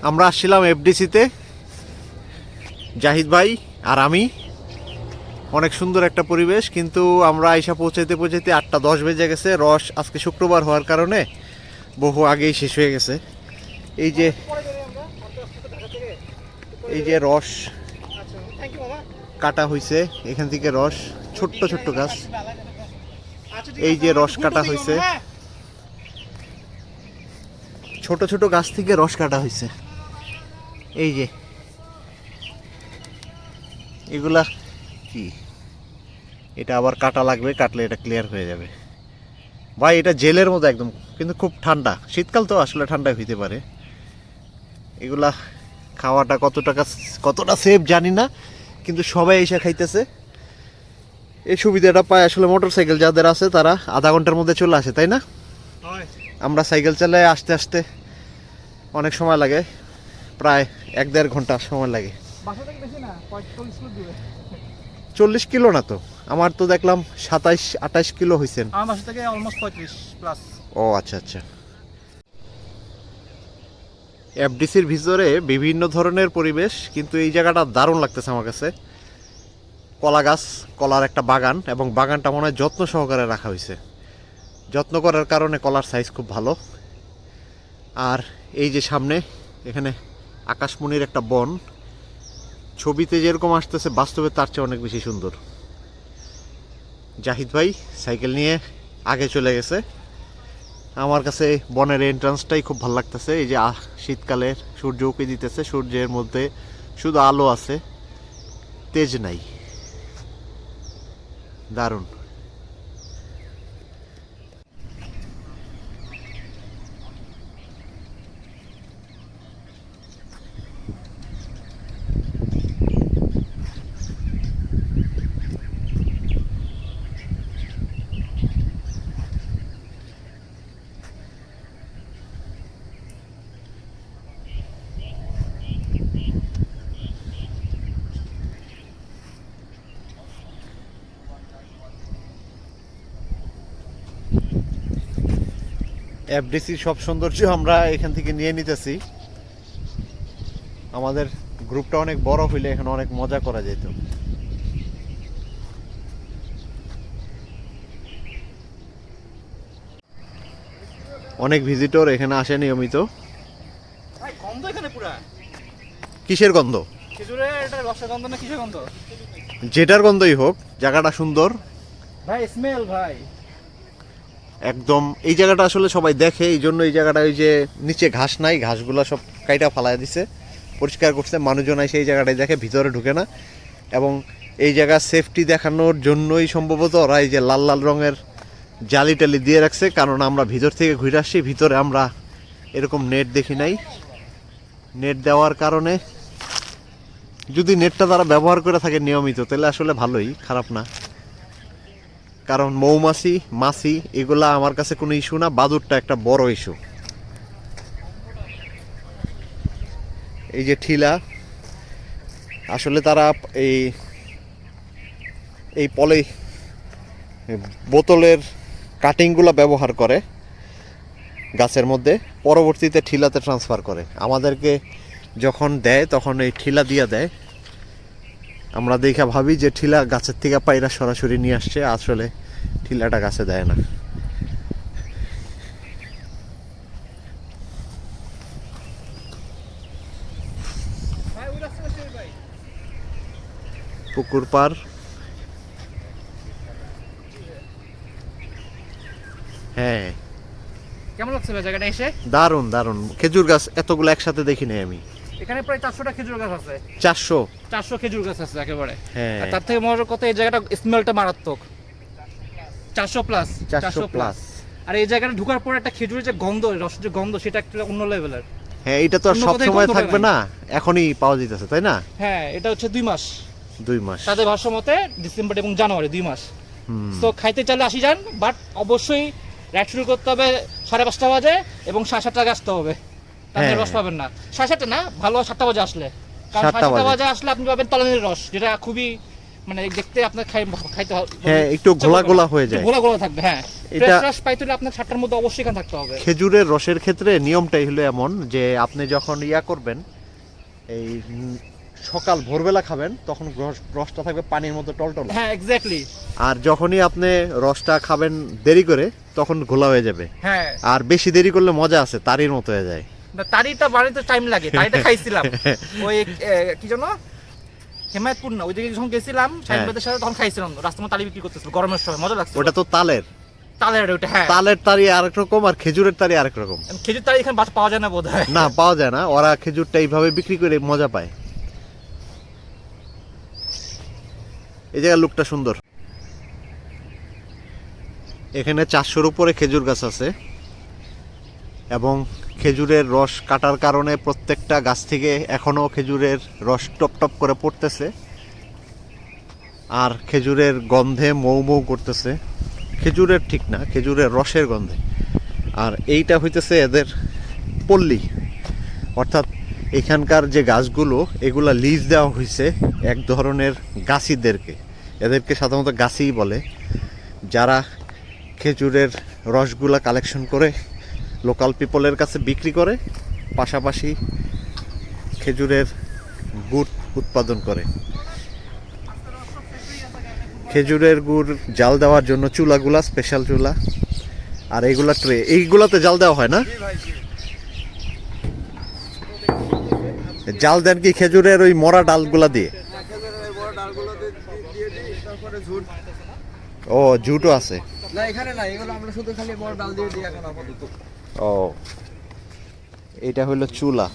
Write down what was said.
আমরা আসছিলাম এফডিসিতে, জাহিদ ভাই আর আমি। অনেক সুন্দর একটা পরিবেশ, কিন্তু আমরা আইসা পৌঁছাইতে 8টা 10 বেজে গেছে। রস আজকে শুক্রবার হওয়ার কারণে বহু আগেই শেষ হয়ে গেছে। এই যে রস কাটা হয়েছে, এখান থেকে রস, ছোট্ট ছোট্ট গাছ, এই যে রস কাটা হয়েছে, ছোট ছোট গাছ থেকে রস কাটা হয়েছে। এই যে এগুলা কি, এটা আবার কাটা লাগবে, কাটলে এটা ক্লিয়ার হয়ে যাবে। ভাই এটা জেলের মতো একদম, কিন্তু খুব ঠান্ডা। শীতকাল তো আসলে ঠান্ডা হইতে পারে। এগুলা খাওয়াটা কতটা সেফ জানি না, কিন্তু সবাই এসে খাইতেছে। এই সুবিধাটা পায় আসলে মোটর সাইকেল যাদের আছে তারা আধা ঘন্টার মধ্যে চলে আসে, তাই না? আমরা সাইকেল চালায় আসতে আসতে অনেক সময় লাগে, প্রায় 1-1.5 ঘন্টা সময় লাগে। 40 কিলো না তো, আমার তো দেখলাম 27-28 কিলো হয়েছেন। আমার বাসা থেকে অলমোস্ট 35 প্লাস। ও আচ্ছা আচ্ছা। এফডিসির ভিতরে বিভিন্ন ধরনের পরিবেশ, কিন্তু এই জায়গাটা দারুণ লাগতেছে আমার কাছে। কলা গাছ, কলার একটা বাগান, এবং বাগানটা মনে হয় যত্ন সহকারে রাখা হয়েছে। যত্ন করার কারণে কলার সাইজ খুব ভালো। আর এই যে সামনে এখানে আকাশমণির একটা বন, ছবিতে যেরকম আসতেছে বাস্তবে তার চেয়ে অনেক বেশি সুন্দর। জাহিদ ভাই সাইকেল নিয়ে আগে চলে গেছে। আমার কাছে বনের এন্ট্রান্সটাই খুব ভালো লাগতেছে। এই যে শীতকালে সূর্য উঁকি দিতেছে, সূর্যের মধ্যে শুধু আলো আছে, তেজ নাই, দারুণ। এফডিসির সব সৌন্দর্য আমরা এখান থেকে নিয়ে নিতেছি। আমাদের গ্রুপটা অনেক বড় হইলে এখানে অনেক মজা করা যেত। অনেক ভিজিটর এখানে আসে নিয়মিত। গন্ধ এখানে পুরা। কিসের গন্ধ? খেজুরের এটা রসের গন্ধ না কিসের গন্ধ? যেটার গন্ধই হোক, জায়গাটা সুন্দর ভাই, স্মেল ভাই একদম। এই জায়গাটা আসলে সবাই দেখে, এই জন্য এই জায়গাটা, ওই যে নিচে ঘাস নাই, ঘাসগুলো সব কাইটা ফালাই দিছে, পরিষ্কার করছে। মানুষজন এসে এই জায়গাটায় দেখে, ভিতরে ঢুকে না। এবং এই জায়গা সেফটি দেখানোর জন্যই সম্ভবত ওরা এই যে লাল লাল রঙের জালি টালি দিয়ে রাখছে, কারণ আমরা ভিতর থেকে ঘুরে আসছি, ভিতরে আমরা এরকম নেট দেখি নাই। নেট দেওয়ার কারণে, যদি নেটটা তারা ব্যবহার করে থাকে নিয়মিত, তাহলে আসলে ভালোই, খারাপ না। কারণ মৌমাছি, মাছি এগুলা আমার কাছে কোনো ইস্যু না, বাদুরটা একটা বড় ইস্যু। এই যে ঠিলা, আসলে তারা এই বোতলের কাটিংগুলো ব্যবহার করে গাছের মধ্যে, পরবর্তীতে ঠিলাতে ট্রান্সফার করে। আমাদেরকে যখন দেয় তখন এই ঠিলা দিয়ে দেয়। আমরা দেখে ভাবি যে ঠিলা গাছের থেকে পায়রা সরাসরি নিয়ে আসছে, আসলে ঠিলাটা গাছে দেয় না। পুকুর পার, হ্যাঁ কেমন লাগছে ভাই জায়গাটা এসে? দারুণ দারুণ। খেজুর গাছ এতগুলো একসাথে দেখি নাই আমি। এখানে প্রায় 400টা খেজুর গাছ আছে। 400 খেজুর গাছ আছে একেবারে। হ্যাঁ, আর তার থেকে মজার কথা, এই জায়গাটা স্মেলটা মারাত্মক। 400 প্লাস। আর এই জায়গাটা ঢোকার পর একটা খেজুরের যে গন্ধ, রসের যে গন্ধ, সেটা একটা অন্য লেভেলের। হ্যাঁ, এটা তো আর সব সময় থাকবে না, এখনই পাওয়া যাইতেছে, তাই না? হ্যাঁ, এটা হচ্ছে 2 মাস। 2 মাস তাদের ভাষ্য মতে ডিসেম্বর এবং জানুয়ারি 2 মাস। তো খাইতে চাইলে আসি যান, বাট অবশ্যই রাইড শুরু করতে হবে 5:30 বাজে এবং 7:30 আসতে হবে, তাহলে রস পাবেন না। 7:30 না, ভালো 7টা বাজে আসলে, কারণ 7টা বাজে আসলে আপনি পাবেন তলানির রস, যেটা খুবই মানে দেখতে আপনার খাইতে হবে, হ্যাঁ, একটু ঘোলা ঘোলা হয়ে যায়। ঘোলা ঘোলা থাকবে, হ্যাঁ। এটা ফ্রেশ রস পাইতে হলে আপনার 7টার মধ্যে অবশ্যই এখানে থাকতে হবে। খেজুরের রসের ক্ষেত্রে নিয়মটাই হলো এমন যে আপনি যখন ইয়া করবেন, এই সকাল ভোরবেলা খাবেন তখন রসটা থাকবে পানির মতো টলটল, হ্যাঁ এক্স্যাক্টলি। আর যখনই আপনি রসটা খাবেন দেরি করে তখন ঘোলা হয়ে যাবে। হ্যাঁ, আর বেশি দেরি করলে মজা আছে, তারির মতো হয়ে যায়। না তারিটা বানাইতে টাইম লাগে, তারিটা খাইছিলাম ওই কি জানো হেমায়তপুর না, ওইদিকে যখন গেছিলাম সাইনবাদের সাথে, তখন খাইছিলাম রাস্তার মধ্যে তালি বিক্রি করতেছিল গরমের সময়, মজা লাগছে। ওটা তো তালের ওটা, হ্যাঁ। তালের তারি আরেক রকম আর খেজুরের তারি আরেক রকম। খেজুর তালি এখানে পাওয়া যায় না বোধহয়। না, পাওয়া যায় না, ওরা খেজুরটা এইভাবে বিক্রি করে মজা পায়। এই জায়গার লুকটা সুন্দর। এখানে 400-র উপরে খেজুর গাছ আছে এবং খেজুরের রস কাটার কারণে প্রত্যেকটা গাছ থেকে এখনো খেজুরের রস টপ টপ করে পড়তেছে আর খেজুরের গন্ধে মৌ মৌ করতেছে। খেজুরের ঠিক না, খেজুরের রসের গন্ধে। আর এইটা হইতেছে এদের পল্লী, অর্থাৎ এখানকার যে গাছগুলো এগুলা লিজ দেওয়া হয়েছে এক ধরনের গাছিদেরকে। এদেরকে সাধারণত গাছিই বলে, যারা খেজুরের রসগুলা কালেকশন করে লোকাল পিপলের কাছে বিক্রি করে, পাশাপাশি খেজুরের গুড় উৎপাদন করে। খেজুরের গুড় জাল দেওয়ার জন্য চুলাগুলা স্পেশাল চুলা, আর এইগুলা ট্রে, এইগুলাতে জাল দেওয়া হয় না। জাল দেন কি খেজুরের ওই মরা ডালগুলা দিয়ে? ও, ঝুটও আছে। না এখানে না, এগুলো আমরা শুধু খালি বড় ডাল দিয়ে দিই এখন আপাতত। ও, এটা হলো চুলা।